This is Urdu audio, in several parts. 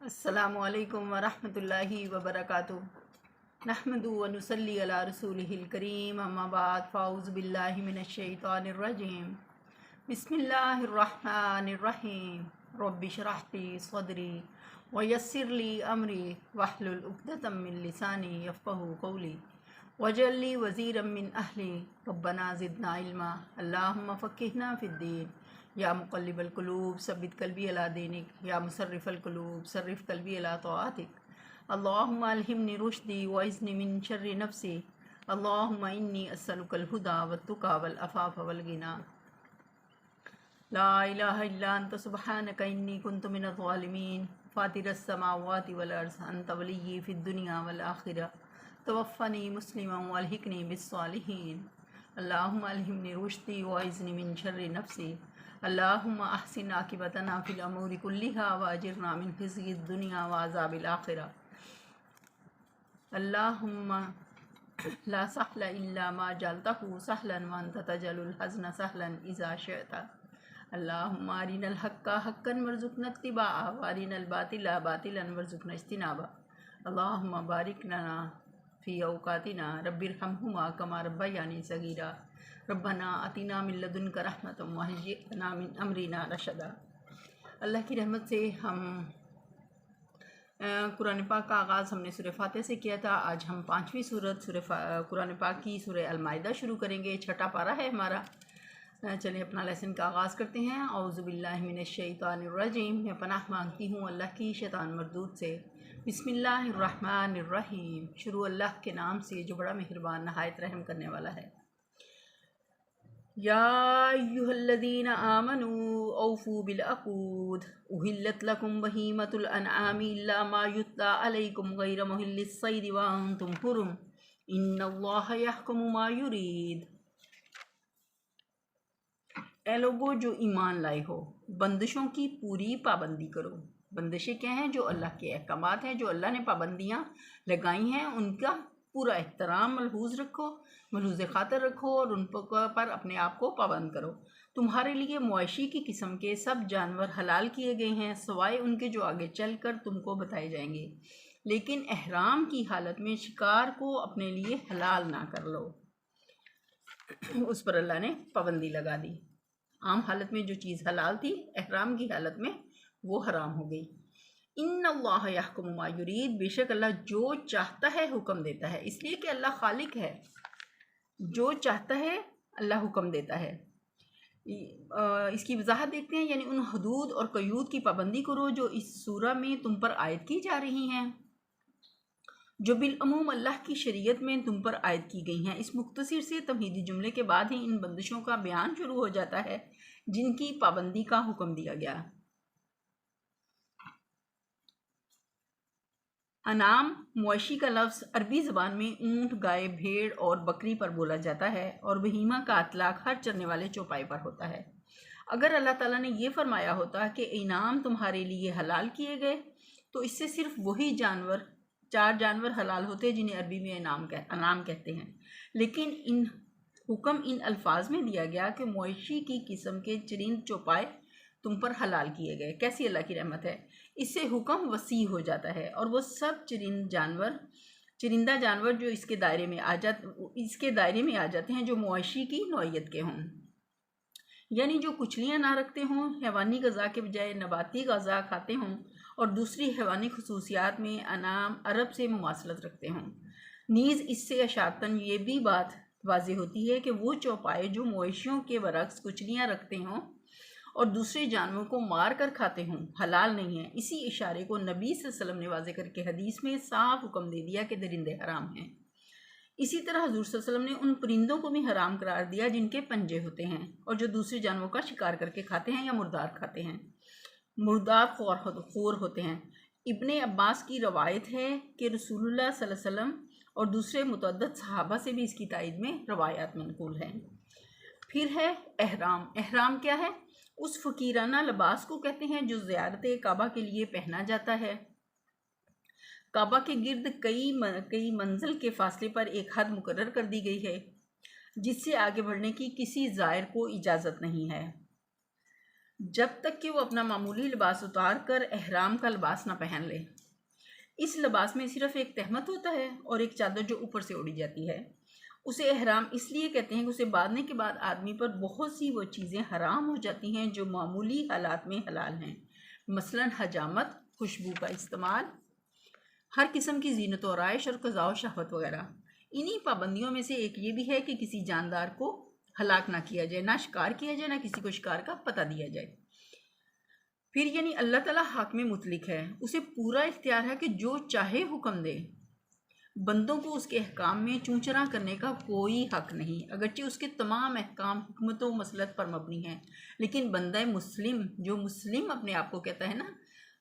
السلام علیکم ورحمۃ اللہ وبرکاتہ۔ نحمدہ و نصلی علی رسولہ الکریم، اما بعد، فاعوذ باللہ من الشیطان الرجیم، بسم اللہ الرحمن الرحیم۔ رب اشرح لی صدری ویسر لی امری واحلل عقدۃ من لسانی یفقہوا قولی واجعل لی وزیرا من اہلی ربنا زدنا علما اللہم فقہنا فی الدین یا مقلب القلوب ثبت قلبی علی دینک یا مصرف القلوب صرف قلبی علی طاعتک اللہم الہمنی رشدی واعذنی من شر نفسی اللہم انی اسألک الہدی والتقی والعفاف والغنی لا الہ الا انت سبحانک انی کنت من الظالمین فاطر السماوات والارض انت ولی فی الدنیا والآخرہ توفنی مسلما والحقنی بالصالحین اللہم الہمنی رشدی واعذنی من شر نفسی اللہم احسن عاقبتنا فی الامور کلها واجرنا من خزی الدنیا وعذاب الآخرہ اللہم لا سهل الا ما جعلته سهلا وانت تجعل الحزن سهلا اذا شئت اللہم ارنا الحق حقا وارزقنا اتباعه وارنا الباطل باطلا وارزقنا اجتنابه اللہم بارک لنا فی اوقاتنا رب ارحمہما کما ربیانی صغیرا ربنا آتنا من لدنک رحمۃ وہیئ لنا من امرنا رشدا۔ اللہ کی رحمت سے ہم قرآن پاک کا آغاز ہم نے سورہ فاتحہ سے کیا تھا۔ آج ہم 5ویں سورت قرآن پاک کی سورہ المائدہ شروع کریں گے۔ 6واں پارہ ہے ہمارا۔ چلیں اپنا لیسن کا آغاز کرتے ہیں۔ اعوذ باللہ من الشیطان الرجیم، میں پناہ مانگتی ہوں اللہ کی شیطان مردود سے۔ بسم اللہ الرحمن الرحیم، شروع اللہ کے نام سے جو بڑا مہربان نہایت رحم کرنے والا ہے۔ یا ایھا الذین آمنوا اوفوا بالعقود احلت لکم بہیمۃ الانعام الا ما یتلی علیکم غیر محل الصید وانتم حرم ان اللہ یحکم ما یرید۔ اے لوگو جو ایمان لائے ہو، بندشوں کی پوری پابندی کرو۔ بندشیں کیا ہیں؟ جو اللہ کے احکامات ہیں، جو اللہ نے پابندیاں لگائی ہیں، ان کا پورا احترام ملحوظ خاطر رکھو اور ان پر اپنے آپ کو پابند کرو۔ تمہارے لیے مویشی کی قسم کے سب جانور حلال کیے گئے ہیں سوائے ان کے جو آگے چل کر تم کو بتائے جائیں گے، لیکن احرام کی حالت میں شکار کو اپنے لیے حلال نہ کر لو۔ اس پر اللہ نے پابندی لگا دی۔ عام حالت میں جو چیز حلال تھی، احرام کی حالت میں وہ حرام ہو گئی۔ ان اللہ یحکم ما یرید، بے شک اللہ جو چاہتا ہے حکم دیتا ہے، اس لیے کہ اللہ خالق ہے، جو چاہتا ہے اللہ حکم دیتا ہے۔ اس کی وضاحت دیکھتے ہیں، یعنی ان حدود اور قیود کی پابندی کرو جو اس سورہ میں تم پر عائد کی جا رہی ہیں، جو بالعموم اللہ کی شریعت میں تم پر عائد کی گئی ہیں۔ اس مختصر سے تمہیدی جملے کے بعد ہی ان بندشوں کا بیان شروع ہو جاتا ہے جن کی پابندی کا حکم دیا گیا۔ انعام مویشی کا لفظ عربی زبان میں اونٹ، گائے، بھیڑ اور بکری پر بولا جاتا ہے، اور بہیمہ کا اطلاق ہر چرنے والے چوپائے پر ہوتا ہے۔ اگر اللہ تعالیٰ نے یہ فرمایا ہوتا کہ انعام تمہارے لیے حلال کیے گئے تو اس سے صرف وہی چار جانور حلال ہوتے جنہیں عربی میں انعام کہتے ہیں، لیکن حکم ان الفاظ میں دیا گیا کہ مویشی کی قسم کے چرند چوپائے تم پر حلال کیے گئے۔ کیسی اللہ کی رحمت ہے! اس سے حکم وسیع ہو جاتا ہے، اور وہ سب چرندہ جانور جو اس کے دائرے میں آ جاتے ہیں جو مویشی کی نوعیت کے ہوں، یعنی جو کچلیاں نہ رکھتے ہوں، حیوانی غذا کے بجائے نباتی غذا کھاتے ہوں، اور دوسری حیوانی خصوصیات میں انعام عرب سے مماثلت رکھتے ہوں۔ نیز اس سے اشارتاً یہ بھی بات واضح ہوتی ہے کہ وہ چوپائے جو مویشیوں کے برعکس کچلیاں رکھتے ہوں اور دوسرے جانوروں کو مار کر کھاتے ہوں، حلال نہیں ہیں۔ اسی اشارے کو نبی صلی اللہ علیہ وسلم نے واضح کر کے حدیث میں صاف حکم دے دیا کہ درندے حرام ہیں۔ اسی طرح حضور صلی اللہ علیہ وسلم نے ان پرندوں کو بھی حرام قرار دیا جن کے پنجے ہوتے ہیں اور جو دوسرے جانوروں کا شکار کر کے کھاتے ہیں یا مردار کھاتے ہیں، مردار خور ہوتے ہیں۔ ابن عباس کی روایت ہے کہ رسول اللہ صلی اللہ علیہ وسلم اور دوسرے متعدد صحابہ سے بھی اس کی تائید میں روایات منقول ہیں۔ پھر ہے احرام۔ احرام کیا ہے؟ اس فقیرانہ لباس کو کہتے ہیں جو زیارت کعبہ کے لیے پہنا جاتا ہے۔ کعبہ کے گرد کئی منزل کے فاصلے پر ایک حد مقرر کر دی گئی ہے جس سے آگے بڑھنے کی کسی زائر کو اجازت نہیں ہے۔ جب تک کہ وہ اپنا معمولی لباس اتار کر احرام کا لباس نہ پہن لے۔ اس لباس میں صرف ایک تہمت ہوتا ہے اور ایک چادر جو اوپر سے اڑی جاتی ہے۔ اسے احرام اس لیے کہتے ہیں کہ اسے باندھنے کے بعد آدمی پر بہت سی وہ چیزیں حرام ہو جاتی ہیں جو معمولی حالات میں حلال ہیں، مثلاً حجامت، خوشبو کا استعمال، ہر قسم کی زینت و آرائش اور قضاء و شہوت وغیرہ۔ انہی پابندیوں میں سے ایک یہ بھی ہے کہ کسی جاندار کو ہلاک نہ کیا جائے، نہ شکار کیا جائے، نہ کسی کو شکار کا پتہ دیا جائے۔ پھر یعنی اللہ تعالیٰ حاکم مطلق ہے، اسے پورا اختیار ہے کہ جو چاہے حکم دے۔ بندوں کو اس کے احکام میں چونچرا کرنے کا کوئی حق نہیں، اگرچہ اس کے تمام احکام حکمت و مسلط پر مبنی ہیں، لیکن بندہ مسلم، جو مسلم اپنے آپ کو کہتا ہے نا،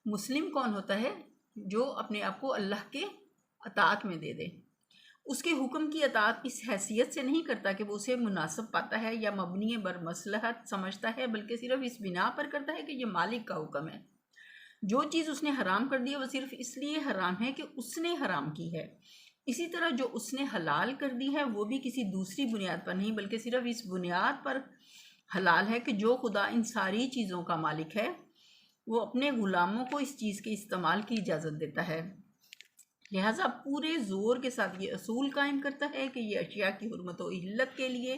مسلم کون ہوتا ہے؟ جو اپنے آپ کو اللہ کے اطاعت میں دے دے، اس کے حکم کی اطاعت اس حیثیت سے نہیں کرتا کہ وہ اسے مناسب پاتا ہے یا مبنی بر مصلحت سمجھتا ہے، بلکہ صرف اس بنا پر کرتا ہے کہ یہ مالک کا حکم ہے۔ جو چیز اس نے حرام کر دی ہے وہ صرف اس لیے حرام ہے کہ اس نے حرام کی ہے۔ اسی طرح جو اس نے حلال کر دی ہے وہ بھی کسی دوسری بنیاد پر نہیں، بلکہ صرف اس بنیاد پر حلال ہے کہ جو خدا ان ساری چیزوں کا مالک ہے وہ اپنے غلاموں کو اس چیز کے استعمال کی اجازت دیتا ہے۔ لہٰذا پورے زور کے ساتھ یہ اصول قائم کرتا ہے کہ یہ اشیاء کی حرمت و علت کے لیے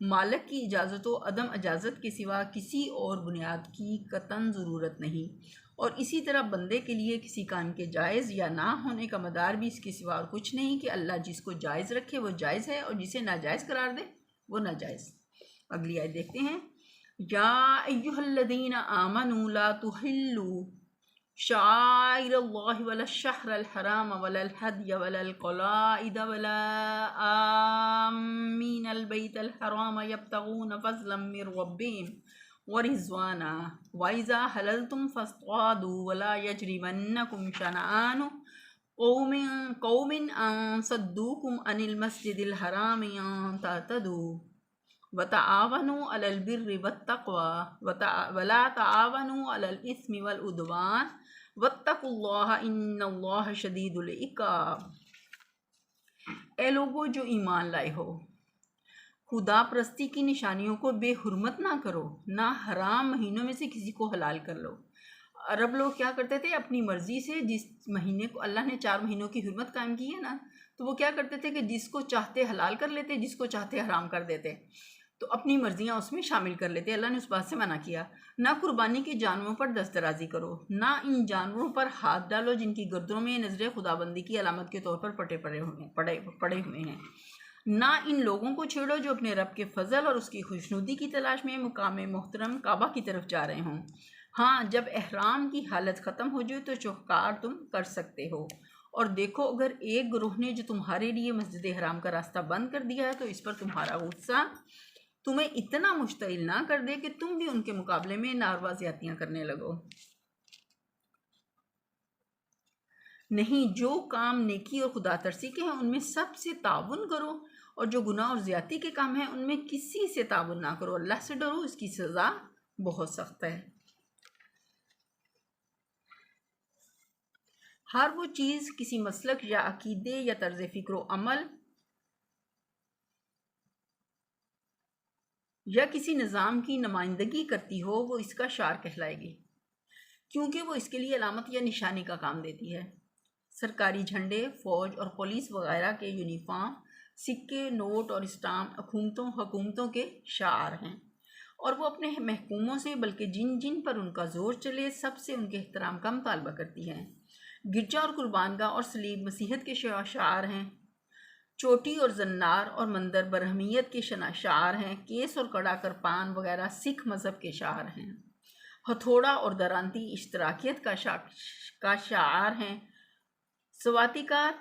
مالک کی اجازت و عدم اجازت کے سوا کسی اور بنیاد کی قطعاً ضرورت نہیں، اور اسی طرح بندے کے لیے کسی کام کے جائز یا نہ ہونے کا مدار بھی اس کے سوا اور کچھ نہیں کہ اللہ جس کو جائز رکھے وہ جائز ہے اور جسے ناجائز قرار دے وہ ناجائز۔ اگلی آیت دیکھتے ہیں، یا ایھا الذین آمنوا لا تحلوا شعائر اللہ ولا الشہر الحرام ولا الہدی ولا القلائد ولا آمین البیت الحرام یبتغون فضلا من ربہم ورضوانا وَإِذَا حَلَلْتُمْ فَاصْطَادُوا وَلَا يَجْرِمَنَّكُمْ شَنَآنُ قَوْمٍ أَن صَدُّوكُمْ عَنِ الْمَسْجِدِ الْحَرَامِ أَن تَعْتَدُوا وَتَعَاوَنُوا عَلَى الْبِرِّ وَالتَّقْوَىٰ وَلَا تَعَاوَنُوا عَلَى الْإِثْمِ وَالْعُدْوَانِ وَاتَّقُوا اللَّهَ إِنَّ اللَّهَ شَدِيدُ الْعِقَابِ۔ اے لوگو جو ایمان لائے ہو، خدا پرستی کی نشانیوں کو بے حرمت نہ کرو، نہ حرام مہینوں میں سے کسی کو حلال کر لو۔ عرب لوگ کیا کرتے تھے؟ اپنی مرضی سے جس مہینے کو اللہ نے 4 مہینوں کی حرمت قائم کی ہے نا، تو وہ کیا کرتے تھے کہ جس کو چاہتے حلال کر لیتے، جس کو چاہتے حرام کر دیتے، تو اپنی مرضیاں اس میں شامل کر لیتے۔ اللہ نے اس بات سے منع کیا، نہ قربانی کے جانوروں پر دست درازی کرو، نہ ان جانوروں پر ہاتھ ڈالو جن کی گردنوں میں نظر خدابندی کی علامت کے طور پر پڑے ہوئے ہیں، نہ ان لوگوں کو چھیڑو جو اپنے رب کے فضل اور اس کی خوشنودی کی تلاش میں مقام محترم کعبہ کی طرف جا رہے ہوں۔ ہاں، جب احرام کی حالت ختم ہو جائے تو شکار تم کر سکتے ہو، اور دیکھو اگر ایک گروہ نے جو تمہارے لیے مسجد حرام کا راستہ بند کر دیا ہے تو اس پر تمہارا غصہ تمہیں اتنا مشتعل نہ کر دے کہ تم بھی ان کے مقابلے میں ناروا زیادتیاں کرنے لگو۔ نہیں، جو کام نیکی اور خدا ترسی کے ہیں ان میں سب سے تعاون کرو، اور جو گناہ اور زیادتی کے کام ہیں ان میں کسی سے تعاون نہ کرو۔ اللہ سے ڈرو، اس کی سزا بہت سخت ہے۔ ہر وہ چیز کسی مسلک یا عقیدے یا طرز فکر و عمل یا کسی نظام کی نمائندگی کرتی ہو وہ اس کا شعار کہلائے گی، کیونکہ وہ اس کے لیے علامت یا نشانی کا کام دیتی ہے۔ سرکاری جھنڈے، فوج اور پولیس وغیرہ کے یونیفارم، سکے، نوٹ اور اسٹامپ حکومتوں کے شعار ہیں، اور وہ اپنے محکوموں سے بلکہ جن جن پر ان کا زور چلے سب سے ان کے احترام کا مطالبہ کرتی ہیں۔ گرجا اور قربان گاہ اور صلیب مسیحیت کے شعار ہیں، چوٹی اور زنار اور مندر برہمیت کے شعار ہیں، کیس اور کڑا کرپان وغیرہ سکھ مذہب کے شعار ہیں، ہتھوڑا اور درانتی اشتراکیت کا شعار ہیں، سواتیکار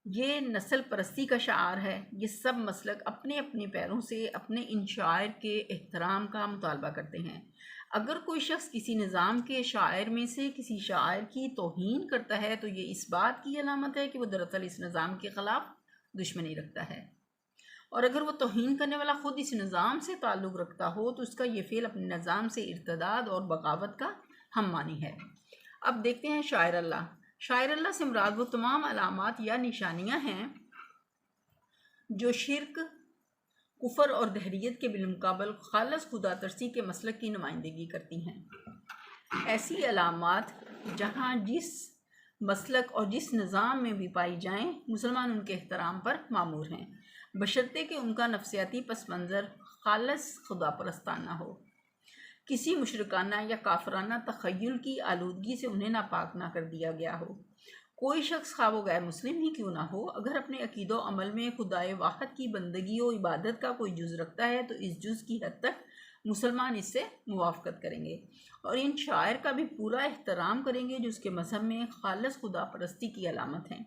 یہ نسل پرستی کا شعار ہے۔ یہ سب مسلک اپنے اپنے پیروں سے اپنے ان شعائر کے احترام کا مطالبہ کرتے ہیں۔ اگر کوئی شخص کسی نظام کے شاعر میں سے کسی شاعر کی توہین کرتا ہے تو یہ اس بات کی علامت ہے کہ وہ دراصل اس نظام کے خلاف دشمنی رکھتا ہے، اور اگر وہ توہین کرنے والا خود اس نظام سے تعلق رکھتا ہو تو اس کا یہ فعل اپنے نظام سے ارتداد اور بغاوت کا ہم معنی ہے۔ اب دیکھتے ہیں شاعر اللہ۔ شاعر اللہ سے مراد وہ تمام علامات یا نشانیاں ہیں جو شرک کفر اور دہریت کے بالمقابل خالص خدا ترسی کے مسلک کی نمائندگی کرتی ہیں۔ ایسی علامات جہاں جس مسلک اور جس نظام میں بھی پائی جائیں، مسلمان ان کے احترام پر مامور ہیں، بشرطے کہ ان کا نفسیاتی پس منظر خالص خدا پرستانہ ہو، کسی مشرکانہ یا کافرانہ تخیل کی آلودگی سے انہیں ناپاک نہ کر دیا گیا ہو۔ کوئی شخص خواہ و غیر مسلم ہی کیوں نہ ہو، اگر اپنے عقید و عمل میں خدائے واحد کی بندگی و عبادت کا کوئی جز رکھتا ہے تو اس جز کی حد تک مسلمان اس سے موافقت کریں گے اور ان شاعر کا بھی پورا احترام کریں گے جو اس کے مذہب میں خالص خدا پرستی کی علامت ہیں۔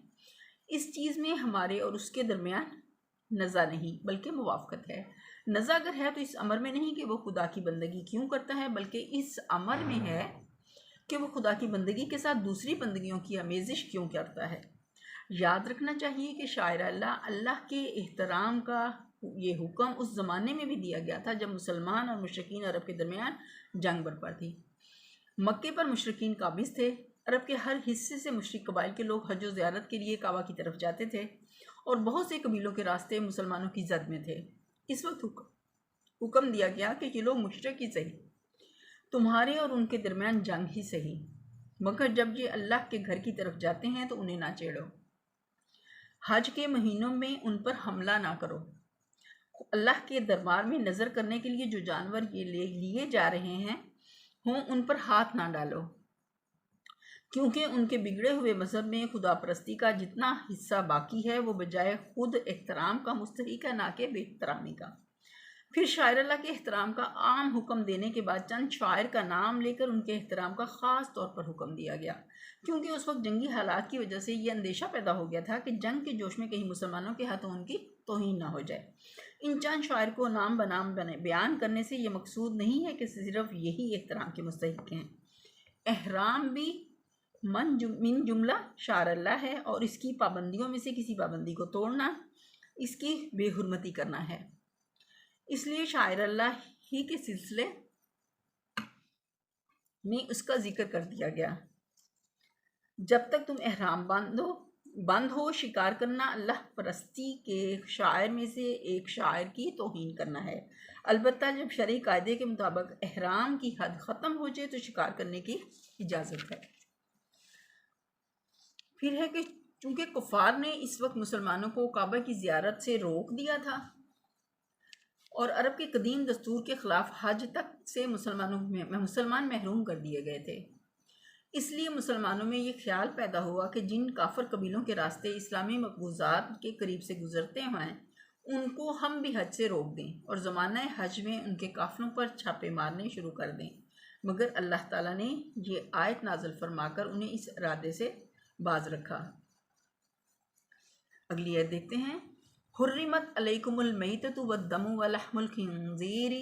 اس چیز میں ہمارے اور اس کے درمیان نزاع نہیں بلکہ موافقت ہے۔ نزاع اگر ہے تو اس امر میں نہیں کہ وہ خدا کی بندگی کیوں کرتا ہے، بلکہ اس امر میں ہے کہ وہ خدا کی بندگی کے ساتھ دوسری بندگیوں کی آمیزش کیوں کرتا ہے۔ یاد رکھنا چاہیے کہ شاعر اللہ کے احترام کا یہ حکم اس زمانے میں بھی دیا گیا تھا جب مسلمان اور مشرکین عرب کے درمیان جنگ برپا تھی۔ مکے پر مشرکین قابض تھے، عرب کے ہر حصے سے مشرک قبائل کے لوگ حج و زیارت کے لیے کعبہ کی طرف جاتے تھے اور بہت سے قبیلوں کے راستے مسلمانوں کی زد میں تھے۔ اس وقت حکم دیا گیا کہ یہ لوگ مشرک ہی صحیح، تمہارے اور ان کے درمیان جنگ ہی صحیح، مگر جب یہ اللہ کے گھر کی طرف جاتے ہیں تو انہیں نہ چھیڑو، حج کے مہینوں میں ان پر حملہ نہ کرو، اللہ کے دربار میں نظر کرنے کے لیے جو جانور یہ لیے جا رہے ہیں ہوں ان پر ہاتھ نہ ڈالو، کیونکہ ان کے بگڑے ہوئے مذہب میں خدا پرستی کا جتنا حصہ باقی ہے وہ بجائے خود احترام کا مستحق ہے نہ کہ بے احترامی کا۔ پھر شاعر اللہ کے احترام کا عام حکم دینے کے بعد چند شاعر کا نام لے کر ان کے احترام کا خاص طور پر حکم دیا گیا، کیونکہ اس وقت جنگی حالات کی وجہ سے یہ اندیشہ پیدا ہو گیا تھا کہ جنگ کے جوش میں کہیں مسلمانوں کے ہاتھوں ان کی توہین نہ ہو جائے۔ ان چند شاعر کو نام بنام بیان کرنے سے یہ مقصود نہیں ہے کہ صرف یہی احترام کے مستحق ہیں۔ احرام بھی من جملہ شعر اللہ ہے اور اس کی پابندیوں میں سے کسی پابندی کو توڑنا اس کی بے حرمتی کرنا ہے، اس لیے شاعر اللہ ہی کے سلسلے میں اس کا ذکر کر دیا گیا۔ جب تک تم احرام بند ہو، شکار کرنا اللہ پرستی کے شاعر میں سے ایک شاعر کی توہین کرنا ہے، البتہ جب شرعی قاعدے کے مطابق احرام کی حد ختم ہو جائے تو شکار کرنے کی اجازت ہے۔ پھر ہے کہ چونکہ کفار نے اس وقت مسلمانوں کو کعبہ کی زیارت سے روک دیا تھا اور عرب کے قدیم دستور کے خلاف حج تک سے مسلمان محروم کر دیے گئے تھے، اس لیے مسلمانوں میں یہ خیال پیدا ہوا کہ جن کافر قبیلوں کے راستے اسلامی مقبوضات کے قریب سے گزرتے ہیں ان کو ہم بھی حج سے روک دیں اور زمانہ حج میں ان کے قافلوں پر چھاپے مارنے شروع کر دیں، مگر اللہ تعالیٰ نے یہ آیت نازل فرما کر انہیں اس ارادے سے باز رکھا۔ اگلی آیت دیکھتے ہیں۔ حرمت علیکم المیتۃ والدم ولحم الخنزیر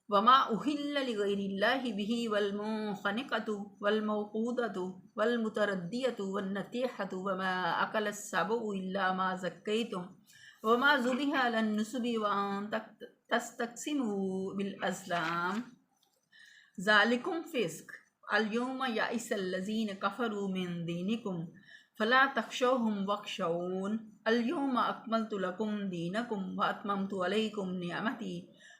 وما اہل لغیر اللہ بہ والمنخنقۃ والموقوذۃ والمتردیۃ والنطیحۃ وما اکل السبع الا ما زکیتم وما ذبح علی النصب وان تستقسموا بالازلام ذالکم فسق اليوم یئس الذین کفروا من دینکم فلا تخشوہم واخشون اليوم اکملت لکم دینکم واتممت علیکم نعمتی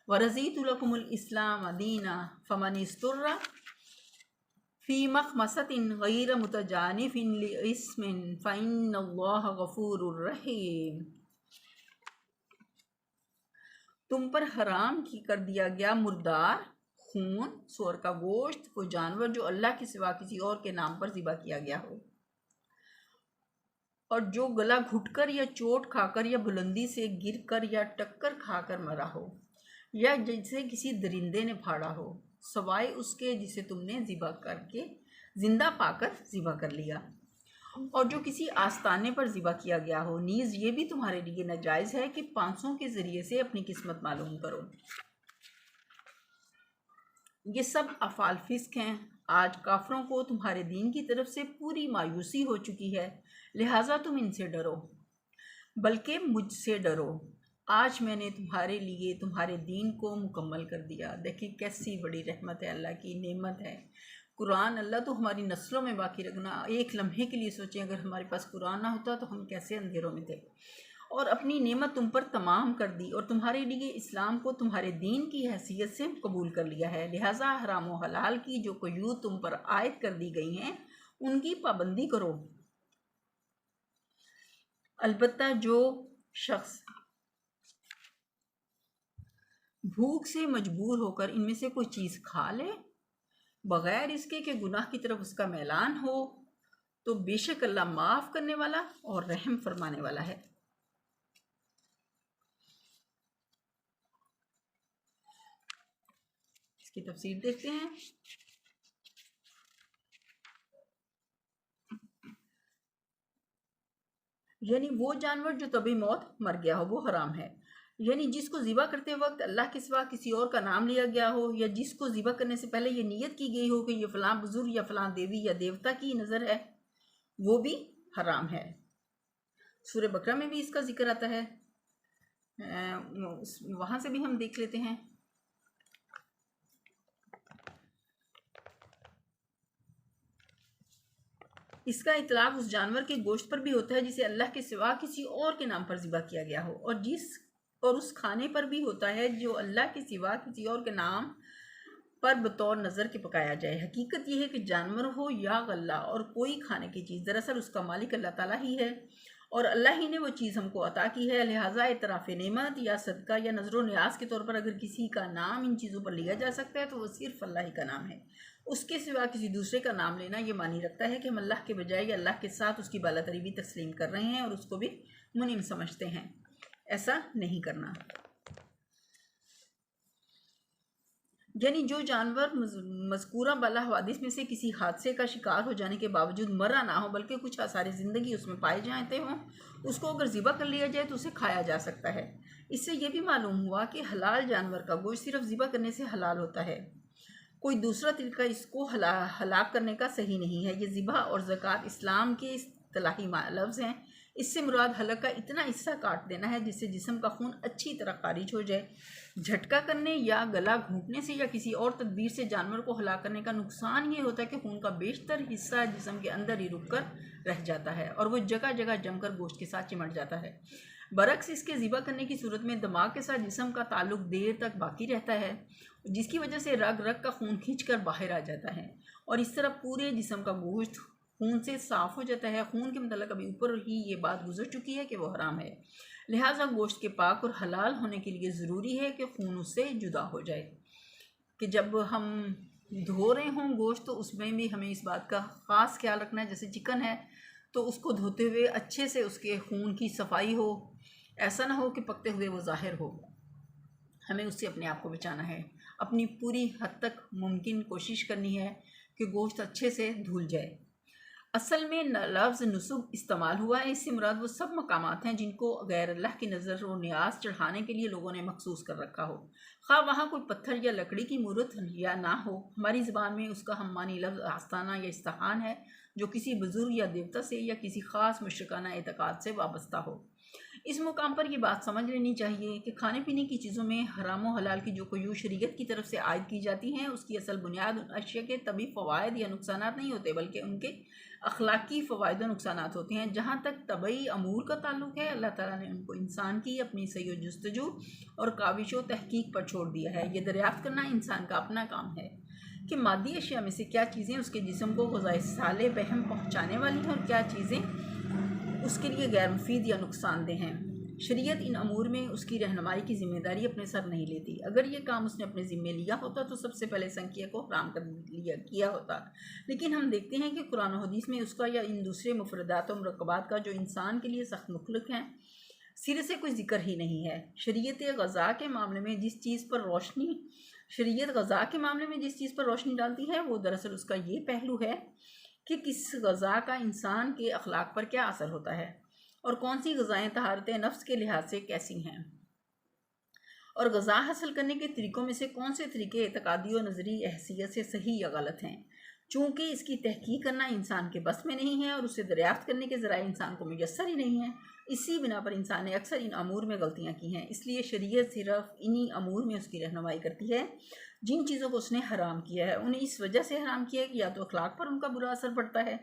ورضیت لکم الاسلام دینا فمن اضطر فی مخمصۃ غیر متجانف لإثم فإن اللہ غفور رحیم۔ تم پر حرام کر دیا گیا مردار خون، سور کا گوشت، کوئی جانور جو اللہ کے سوا کسی اور کے نام پر ذبح کیا گیا ہو اور جو گلا گھٹ کر یا چوٹ کھا کر یا بلندی سے گر کر یا ٹکر کھا کر مرا ہو یا جسے کسی درندے نے پھاڑا ہو سوائے اس کے جسے تم نے ذبح کر کے زندہ پا کر ذبح کر لیا، اور جو کسی آستانے پر ذبح کیا گیا ہو، نیز یہ بھی تمہارے لیے ناجائز ہے کہ پانسوں کے ذریعے سے اپنی قسمت معلوم کرو۔ یہ سب افعال فسق ہیں۔ آج کافروں کو تمہارے دین کی طرف سے پوری مایوسی ہو چکی ہے، لہٰذا تم ان سے ڈرو، بلکہ مجھ سے ڈرو۔ آج میں نے تمہارے لیے تمہارے دین کو مکمل کر دیا۔ دیکھیں کیسی بڑی رحمت ہے، اللہ کی نعمت ہے قرآن۔ اللہ تو ہماری نسلوں میں باقی رکھنا۔ ایک لمحے کے لیے سوچیں اگر ہمارے پاس قرآن نہ ہوتا تو ہم کیسے اندھیروں میں تھے۔ اور اپنی نعمت تم پر تمام کر دی اور تمہارے لیے اسلام کو تمہارے دین کی حیثیت سے قبول کر لیا ہے، لہٰذا حرام و حلال کی جو قیود تم پر عائد کر دی گئی ہیں ان کی پابندی کرو۔ البتہ جو شخص بھوک سے مجبور ہو کر ان میں سے کوئی چیز کھا لے بغیر اس کے کہ گناہ کی طرف اس کا میلان ہو تو بے شک اللہ معاف کرنے والا اور رحم فرمانے والا ہے۔ اس کی تفسیر دیکھتے ہیں۔ یعنی وہ جانور جو طبی موت مر گیا ہو وہ حرام ہے، یعنی جس کو ذبح کرتے وقت اللہ کے سوا کسی اور کا نام لیا گیا ہو، یا جس کو ذبح کرنے سے پہلے یہ نیت کی گئی ہو کہ یہ فلاں بزرگ یا فلاں دیوی یا دیوتا کی نظر ہے، وہ بھی حرام ہے۔ سورہ بقرہ میں بھی اس کا ذکر آتا ہے، وہاں سے بھی ہم دیکھ لیتے ہیں۔ اس کا اطلاق اس جانور کے گوشت پر بھی ہوتا ہے جسے اللہ کے سوا کسی اور کے نام پر ذبح کیا گیا ہو، اور اس کھانے پر بھی ہوتا ہے جو اللہ کے سوا کسی اور کے نام پر بطور نظر کے پکایا جائے۔ حقیقت یہ ہے کہ جانور ہو یا غلہ اور کوئی کھانے کی چیز، دراصل اس کا مالک اللہ تعالیٰ ہی ہے اور اللہ ہی نے وہ چیز ہم کو عطا کی ہے، لہٰذا اعتراف نعمت یا صدقہ یا نظر و نیاز کے طور پر اگر کسی کا نام ان چیزوں پر لیا جا سکتا ہے تو وہ صرف اللہ ہی کا نام ہے۔ اس کے سوا کسی دوسرے کا نام لینا یہ معنی رکھتا ہے کہ ہم اللہ کے بجائے اللہ کے ساتھ اس کی بالاتری بھی تسلیم کر رہے ہیں اور اس کو بھی منعم سمجھتے ہیں۔ ایسا نہیں کرنا۔ یعنی جو جانور مذکورہ بالا حوادث میں سے کسی حادثے کا شکار ہو جانے کے باوجود مرا نہ ہو بلکہ کچھ آثار زندگی اس میں پائے جاتے ہوں، اس کو اگر ذبح کر لیا جائے تو اسے کھایا جا سکتا ہے۔ اس سے یہ بھی معلوم ہوا کہ حلال جانور کا گوشت صرف ذبح کرنے سے حلال ہوتا ہے، کوئی دوسرا طریقہ اس کو ہلاک کرنے کا صحیح نہیں ہے۔ یہ ذبح اور زکوٰۃ اسلام کے اصطلاحی لفظ ہیں۔ اس سے مراد حلق کا اتنا حصہ کاٹ دینا ہے جس سے جسم کا خون اچھی طرح خارج ہو جائے۔ جھٹکا کرنے یا گلا گھونٹنے سے یا کسی اور تدبیر سے جانور کو ہلاک کرنے کا نقصان یہ ہوتا ہے کہ خون کا بیشتر حصہ جسم کے اندر ہی رک کر رہ جاتا ہے اور وہ جگہ جگہ جم کر گوشت کے ساتھ چمٹ جاتا ہے۔ برعکس اس کے ذبح کرنے کی صورت میں دماغ کے ساتھ جسم کا تعلق دیر تک باقی رہتا ہے، جس کی وجہ سے رگ رگ کا خون کھینچ کر باہر آ جاتا ہے اور اس طرح پورے جسم کا گوشت خون سے صاف ہو جاتا ہے۔ خون کے متعلق ابھی اوپر ہی یہ بات گزر چکی ہے کہ وہ حرام ہے، لہٰذا گوشت کے پاک اور حلال ہونے کے لیے ضروری ہے کہ خون اس سے جدا ہو جائے۔ کہ جب ہم دھو رہے ہوں گوشت تو اس میں بھی ہمیں اس بات کا خاص خیال رکھنا ہے، جیسے چکن ہے تو اس کو دھوتے ہوئے اچھے سے اس کے خون کی صفائی ہو، ایسا نہ ہو کہ پکتے ہوئے وہ ظاہر ہو۔ ہمیں اس سے اپنے آپ کو بچانا ہے، اپنی پوری حد تک ممکن کوشش کرنی ہے کہ گوشت اچھے سے دھل جائے۔ اصل میں لفظ نسب استعمال ہوا ہے، اس سے مراد وہ سب مقامات ہیں جن کو غیر اللہ کی نظر و نیاز چڑھانے کے لیے لوگوں نے مخصوص کر رکھا ہو، خواہ وہاں کوئی پتھر یا لکڑی کی مورت یا نہ ہو۔ ہماری زبان میں اس کا ہم معنی لفظ آستانہ یا استحان ہے جو کسی بزرگ یا دیوتا سے یا کسی خاص مشرکانہ اعتقاد سے وابستہ ہو۔ اس مقام پر یہ بات سمجھ لینی چاہیے کہ کھانے پینے کی چیزوں میں حرام و حلال کی جو قیود شریعت کی طرف سے عائد کی جاتی ہیں اس کی اصل بنیاد ان اشیاء کے طبی فوائد یا نقصانات نہیں ہوتے بلکہ ان کے اخلاقی فوائد و نقصانات ہوتے ہیں۔ جہاں تک طبعی امور کا تعلق ہے، اللہ تعالیٰ نے ان کو انسان کی اپنی سعی و جستجو اور کاوش و تحقیق پر چھوڑ دیا ہے۔ یہ دریافت کرنا انسان کا اپنا کام ہے کہ مادی اشیاء میں سے کیا چیزیں اس کے جسم کو غذائے صالح بہم پہنچانے والی ہیں اور کیا چیزیں اس کے لیے غیر مفید یا نقصان دہ ہیں۔ شریعت ان امور میں اس کی رہنمائی کی ذمہ داری اپنے سر نہیں لیتی۔ اگر یہ کام اس نے اپنے ذمے لیا ہوتا تو سب سے پہلے سنکیہ کو حرام کیا ہوتا، لیکن ہم دیکھتے ہیں کہ قرآن و حدیث میں اس کا یا ان دوسرے مفردات و مرکبات کا جو انسان کے لیے سخت مخلق ہیں سرے سے کوئی ذکر ہی نہیں ہے۔ شریعت غذا کے معاملے میں جس چیز پر روشنی ڈالتی ہے وہ دراصل اس کا یہ پہلو ہے کہ کس غذا کا انسان کے اخلاق پر کیا اثر ہوتا ہے اور کون سی غذائیں طہارت نفس کے لحاظ سے کیسی ہیں، اور غذا حاصل کرنے کے طریقوں میں سے کون سے طریقے اعتقادی و نظری حیثیت سے صحیح یا غلط ہیں۔ چونکہ اس کی تحقیق کرنا انسان کے بس میں نہیں ہے اور اسے دریافت کرنے کے ذرائع انسان کو میسر ہی نہیں ہے، اسی بنا پر انسان نے اکثر ان امور میں غلطیاں کی ہیں۔ اس لیے شریعت صرف انہی امور میں اس کی رہنمائی کرتی ہے جن چیزوں کو اس نے حرام کیا ہے۔ انہیں اس وجہ سے حرام کیا ہے کہ یا تو اخلاق پر ان کا برا اثر پڑتا ہے،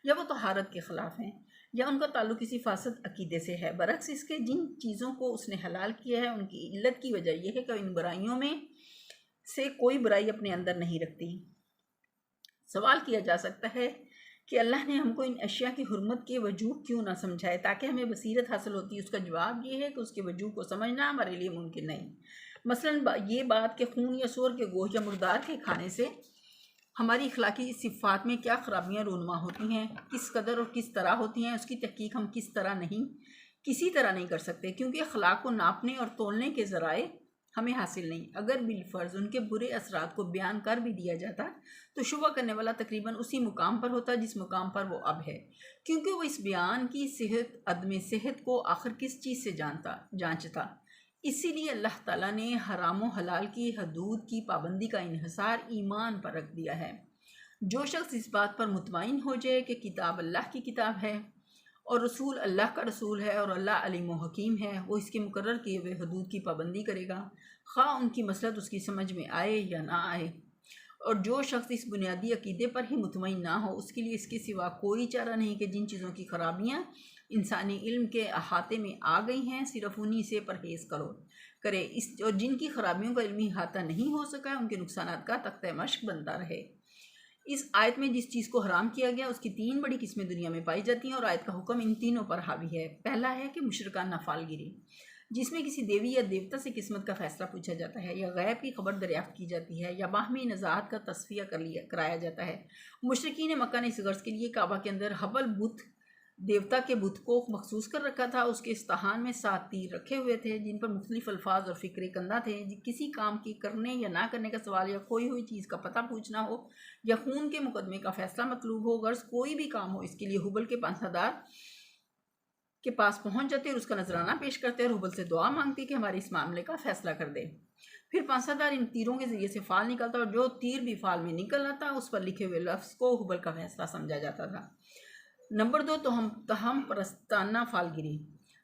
یا وہ طہارت کے خلاف ہیں، یا ان کا تعلق کسی فاسد عقیدے سے ہے۔ برعکس اس کے جن چیزوں کو اس نے حلال کیا ہے ان کی علت کی وجہ یہ ہے کہ ان برائیوں میں سے کوئی برائی اپنے اندر نہیں رکھتی۔ سوال کیا جا سکتا ہے کہ اللہ نے ہم کو ان اشیاء کی حرمت کے وجوب کیوں نہ سمجھائے تاکہ ہمیں بصیرت حاصل ہوتی۔ اس کا جواب یہ ہے کہ اس کے وجوب کو سمجھنا ہمارے لیے ممکن نہیں۔ مثلا یہ بات کہ خون یا سور کے گوشت یا مردار کے کھانے سے ہماری اخلاقی صفات میں کیا خرابیاں رونما ہوتی ہیں، کس قدر اور کس طرح ہوتی ہیں، اس کی تحقیق ہم کسی طرح نہیں کر سکتے، کیونکہ اخلاق کو ناپنے اور تولنے کے ذرائع ہمیں حاصل نہیں۔ اگر بالفرض ان کے برے اثرات کو بیان کر بھی دیا جاتا تو شبہ کرنے والا تقریباً اسی مقام پر ہوتا جس مقام پر وہ اب ہے، کیونکہ وہ اس بیان کی صحت عدم صحت کو آخر کس چیز سے جانچتا۔ اسی لیے اللہ تعالیٰ نے حرام و حلال کی حدود کی پابندی کا انحصار ایمان پر رکھ دیا ہے۔ جو شخص اس بات پر مطمئن ہو جائے کہ کتاب اللہ کی کتاب ہے اور رسول اللہ کا رسول ہے اور اللہ علیم و حکیم ہے، وہ اس کے مقرر کیے ہوئے حدود کی پابندی کرے گا، خواہ ان کی مصلحت اس کی سمجھ میں آئے یا نہ آئے۔ اور جو شخص اس بنیادی عقیدے پر ہی مطمئن نہ ہو، اس کے لیے اس کے سوا کوئی چارہ نہیں کہ جن چیزوں کی خرابیاں انسانی علم کے احاطے میں آ گئی ہیں صرف انہی سے پرہیز کرے، اور جن کی خرابیوں کا علمی احاطہ نہیں ہو سکا ہے ان کے نقصانات کا تختہ مشق بنتا رہے۔ اس آیت میں جس چیز کو حرام کیا گیا اس کی 3 بڑی قسمیں دنیا میں پائی جاتی ہیں، اور آیت کا حکم ان تینوں پر حاوی ہے۔ پہلا ہے کہ مشرکانہ فالگیری، جس میں کسی دیوی یا دیوتا سے قسمت کا فیصلہ پوچھا جاتا ہے، یا غیب کی خبر دریافت کی جاتی ہے، یا باہمی نزاعت کا تصفیہ کرایا جاتا ہے۔ مشرکین مکہ نے اس غرض کے لیے کعبہ کے اندر حبل بت دیوتا کے بت کو مخصوص کر رکھا تھا۔ اس کے استحان میں 7 تیر رکھے ہوئے تھے جن پر مختلف الفاظ اور فکرے کندہ تھے۔ کسی کام کی کرنے یا نہ کرنے کا سوال، یا کھوئی ہوئی چیز کا پتہ پوچھنا ہو، یا خون کے مقدمے کا فیصلہ مطلوب ہو، غرض کوئی بھی کام ہو، اس کے لیے حبل کے پانسادار کے پاس پہنچ جاتے اور اس کا نذرانہ پیش کرتے اور حبل سے دعا مانگتے کہ ہمارے اس معاملے کا فیصلہ کر دے۔ پھر پانسادار ان تیروں کے ذریعے سے فال نکلتا اور جو تیر بھی فال میں نکل آتا اس پر لکھے ہوئے لفظ کو حبل کا فیصلہ سمجھا جاتا تھا۔ نمبر 2 تہم پرستانہ فالگیری،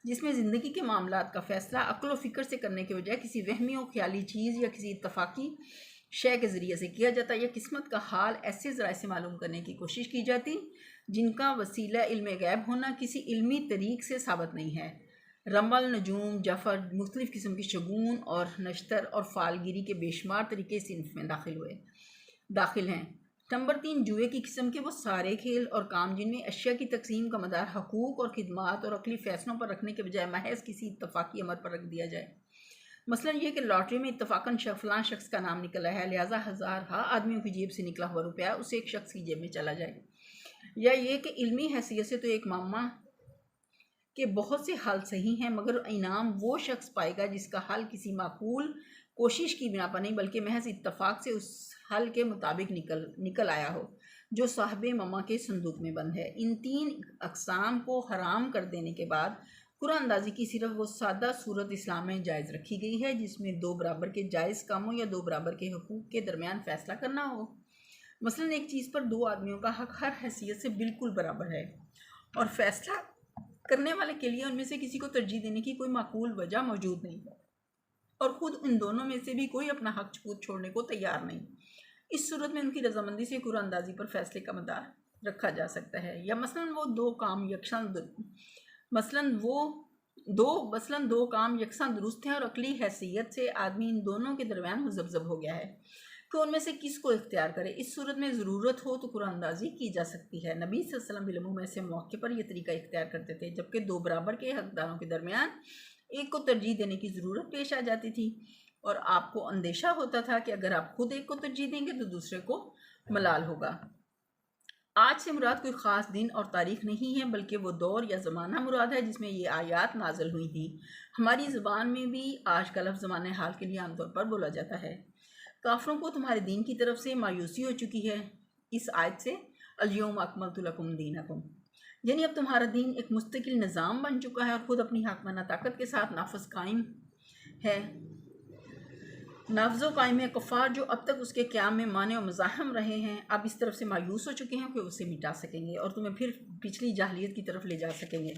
جس میں زندگی کے معاملات کا فیصلہ عقل و فکر سے کرنے کے بجائے کسی وہمی و خیالی چیز یا کسی اتفاقی شے کے ذریعے سے کیا جاتا، یا قسمت کا حال ایسے ذرائع سے معلوم کرنے کی کوشش کی جاتی جن کا وسیلہ علم غیب ہونا کسی علمی طریق سے ثابت نہیں ہے۔ رمل، نجوم، جفر، مختلف قسم کی شگون اور نشتر اور فالگیری کے بے شمار طریقے اس صنف میں داخل ہیں۔ نمبر 3 جوئے کی قسم کے وہ سارے کھیل اور کام جن میں اشیاء کی تقسیم کا مدار حقوق اور خدمات اور عقلی فیصلوں پر رکھنے کے بجائے محض کسی اتفاقی امر پر رکھ دیا جائے۔ مثلا یہ کہ لاٹری میں اتفاقاً فلاں شخص کا نام نکلا ہے، لہٰذا ہزارہا آدمیوں کی جیب سے نکلا ہوا روپیہ اسے ایک شخص کی جیب میں چلا جائے، یا یہ کہ علمی حیثیت سے تو ایک معمہ کے بہت سے حل صحیح ہیں مگر انعام وہ شخص پائے گا جس کا حل کسی معقول کوشش کی بنا پر نہیں بلکہ محض اتفاق سے اس حل کے مطابق نکل آیا ہو جو صاحب مما کے صندوق میں بند ہے۔ ان 3 اقسام کو حرام کر دینے کے بعد قرآن اندازی کی صرف وہ سادہ صورت اسلام میں جائز رکھی گئی ہے جس میں 2 برابر کے جائز کاموں یا 2 برابر کے حقوق کے درمیان فیصلہ کرنا ہو۔ مثلا ایک چیز پر 2 آدمیوں کا حق ہر حیثیت سے بالکل برابر ہے اور فیصلہ کرنے والے کے لیے ان میں سے کسی کو ترجیح دینے کی کوئی معقول وجہ موجود نہیں ہے، اور خود ان دونوں میں سے بھی کوئی اپنا حق چھوڑنے کو تیار نہیں۔ اس صورت میں ان کی رضامندی سے قرآن اندازی پر فیصلے کا مدار رکھا جا سکتا ہے۔ یا مثلا وہ دو کام یکساں درست ہیں اور عقلی حیثیت سے آدمی ان دونوں کے درمیان مذبذب ہو گیا ہے کہ ان میں سے کس کو اختیار کرے۔ اس صورت میں ضرورت ہو تو قرآن اندازی کی جا سکتی ہے۔ نبی صلی اللہ علیہ وسلم بالعموم ایسے موقع پر یہ طریقہ اختیار کرتے تھے جبکہ 2 برابر کے حقداروں کے درمیان ایک کو ترجیح دینے کی ضرورت پیش آ جاتی تھی، اور آپ کو اندیشہ ہوتا تھا کہ اگر آپ خود ایک کو ترجیح دیں گے تو دوسرے کو ملال ہوگا۔ آج سے مراد کوئی خاص دن اور تاریخ نہیں ہے بلکہ وہ دور یا زمانہ مراد ہے جس میں یہ آیات نازل ہوئی تھی۔ ہماری زبان میں بھی آج کا لفظ زمانہ حال کے لیے عام طور پر بولا جاتا ہے۔ کافروں کو تمہارے دین کی طرف سے مایوسی ہو چکی ہے۔ اس آیت سے الیوم اکملت لکم دینکم، یعنی اب تمہارا دین ایک مستقل نظام بن چکا ہے اور خود اپنی حاکمانہ طاقت کے ساتھ نافذ قائم ہے۔ نافذ و قائم کفار جو اب تک اس کے قیام میں مانع و مزاحم رہے ہیں اب اس طرف سے مایوس ہو چکے ہیں کہ اسے مٹا سکیں گے اور تمہیں پھر پچھلی جاہلیت کی طرف لے جا سکیں گے،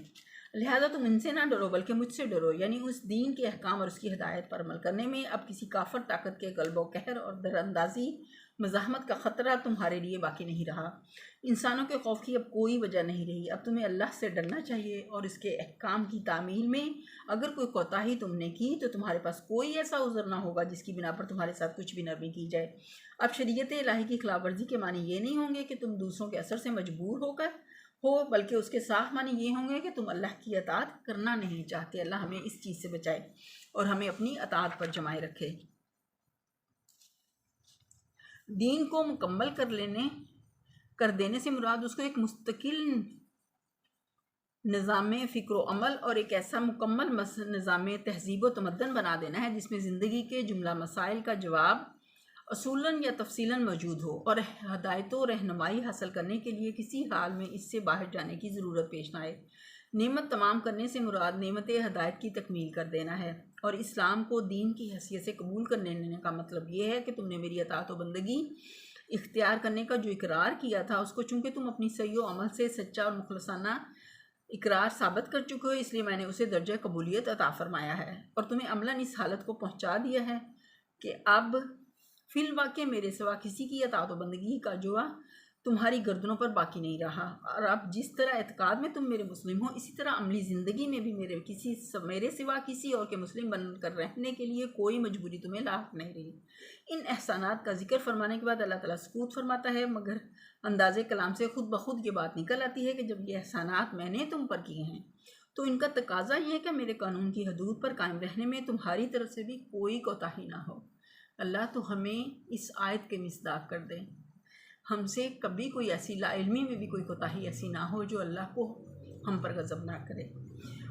لہذا تم ان سے نہ ڈرو بلکہ مجھ سے ڈرو، یعنی اس دین کے احکام اور اس کی ہدایت پر عمل کرنے میں اب کسی کافر طاقت کے غلبہ و قہر اور در اندازی مزاحمت کا خطرہ تمہارے لیے باقی نہیں رہا۔ انسانوں کے خوف کی اب کوئی وجہ نہیں رہی، اب تمہیں اللہ سے ڈرنا چاہیے اور اس کے احکام کی تعمیل میں اگر کوئی کوتاہی تم نے کی تو تمہارے پاس کوئی ایسا عذر نہ ہوگا جس کی بنا پر تمہارے ساتھ کچھ بھی نرمی کی جائے۔ اب شریعت الہی کی خلاف ورزی کے معنی یہ نہیں ہوں گے کہ تم دوسروں کے اثر سے مجبور ہو کر ہو، بلکہ اس کے صاف معنی یہ ہوں گے کہ تم اللہ کی اطاعت کرنا نہیں چاہتے۔ اللہ ہمیں اس چیز سے بچائے اور ہمیں اپنی اطاعت پر جمائے رکھے۔ دین کو مکمل کر دینے سے مراد اس کو ایک مستقل نظام فکر و عمل اور ایک ایسا مکمل نظام تہذیب و تمدن بنا دینا ہے جس میں زندگی کے جملہ مسائل کا جواب اصولاً یا تفصیلاً موجود ہو اور ہدایت و رہنمائی حاصل کرنے کے لیے کسی حال میں اس سے باہر جانے کی ضرورت پیش نہ آئے۔ نعمت تمام کرنے سے مراد نعمت ہدایت کی تکمیل کر دینا ہے، اور اسلام کو دین کی حیثیت سے قبول کرنے کا مطلب یہ ہے کہ تم نے میری اطاعت و بندگی اختیار کرنے کا جو اقرار کیا تھا اس کو چونکہ تم اپنی صحیح و عمل سے سچا اور مخلصانہ اقرار ثابت کر چکے ہو اس لیے میں نے اسے درجہ قبولیت عطا فرمایا ہے اور تمہیں عملاً اس حالت کو پہنچا دیا ہے کہ اب فی الواقع میرے سوا کسی کی اطاعت و بندگی کا جوا تمہاری گردنوں پر باقی نہیں رہا، اور اب جس طرح اعتقاد میں تم میرے مسلم ہو اسی طرح عملی زندگی میں بھی میرے سوا کسی اور کے مسلم بن کر رہنے کے لیے کوئی مجبوری تمہیں لاحق نہیں رہی۔ ان احسانات کا ذکر فرمانے کے بعد اللہ تعالیٰ سکوت فرماتا ہے، مگر انداز کلام سے خود بخود یہ بات نکل آتی ہے کہ جب یہ احسانات میں نے تم پر کیے ہیں تو ان کا تقاضا یہ ہے کہ میرے قانون کی حدود پر قائم رہنے میں تمہاری طرف سے بھی کوئی کوتاہی نہ ہو۔ اللہ تو ہمیں اس آیت کے مصداق کر دے، ہم سے کبھی کوئی ایسی لا علمی میں بھی کوئی کوتاہی ایسی نہ ہو جو اللہ کو ہم پر غضب نہ کرے۔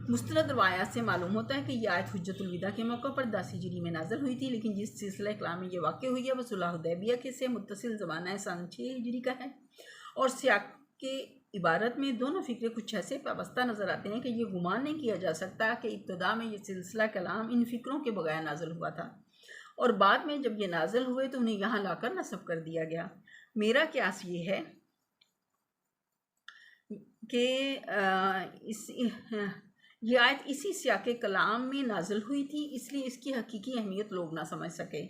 مستند روایات سے معلوم ہوتا ہے کہ یہ آیت حجت الوداع کے موقع پر 10 ہجری میں نازل ہوئی تھی، لیکن جس سلسلہ کلام میں یہ واقع ہوئی ہے وہ صلح حدیبیہ کے سے متصل زمانہ سن 6 ہجری کا ہے، اور سیاق کے عبارت میں دونوں فکرے کچھ ایسے پیوستہ نظر آتے ہیں کہ یہ گمان نہیں کیا جا سکتا کہ ابتدا میں یہ سلسلہ کلام ان فکروں کے بغیر نازل ہوا تھا اور بعد میں جب یہ نازل ہوئے تو انہیں یہاں لا کر نصب کر دیا گیا۔ میرا قیاس یہ ہے کہ یہ آیت اسی سیاق کلام میں نازل ہوئی تھی، اس لیے اس کی حقیقی اہمیت لوگ نہ سمجھ سکے۔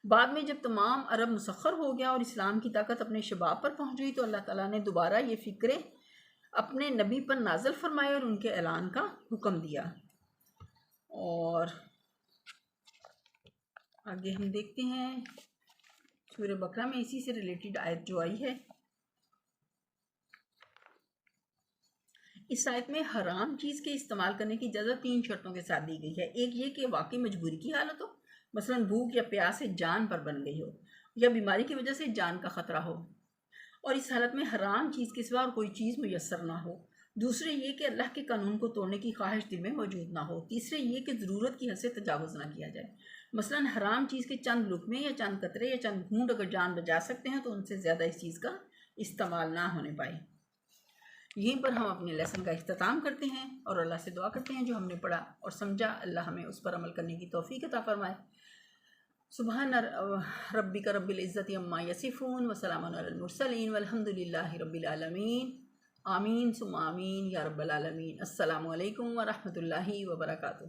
بعد میں جب تمام عرب مسخر ہو گیا اور اسلام کی طاقت اپنے شباب پر پہنچ گئی تو اللہ تعالیٰ نے دوبارہ یہ فکرے اپنے نبی پر نازل فرمائے اور ان کے اعلان کا حکم دیا۔ اور آگے ہم دیکھتے ہیں سورہ بقرہ میں اسی سے ریلیٹڈ آیت جو آئی ہے۔ اس آیت میں حرام چیز کے استعمال کرنے کی اجازت 3 شرطوں کے ساتھ دی گئی ہے۔ ایک یہ کہ واقعی مجبوری کی حالت ہو، مثلا بھوک یا پیاس سے جان پر بن گئی ہو یا بیماری کی وجہ سے جان کا خطرہ ہو، اور اس حالت میں حرام چیز کے سوا اور کوئی چیز میسر نہ ہو۔ دوسرے یہ کہ اللہ کے قانون کو توڑنے کی خواہش دل میں موجود نہ ہو۔ تیسرے یہ کہ ضرورت کی حد سے تجاوز نہ کیا جائے، مثلا حرام چیز کے چند لقمے یا چند قطرے یا چند گھونٹ اگر جان بچا سکتے ہیں تو ان سے زیادہ اس چیز کا استعمال نہ ہونے پائے۔ یہیں پر ہم اپنے لیسن کا اختتام کرتے ہیں اور اللہ سے دعا کرتے ہیں جو ہم نے پڑھا اور سمجھا اللہ ہمیں اس پر عمل کرنے کی توفیق عطا فرمائے۔ سبحان ربک رب العزت عما یصفون وسلام علی المرسلین والحمد للہ رب العالمین، آمین ثم آمین یا رب العالمین۔ السلام علیکم ورحمۃ اللہ وبرکاتہ۔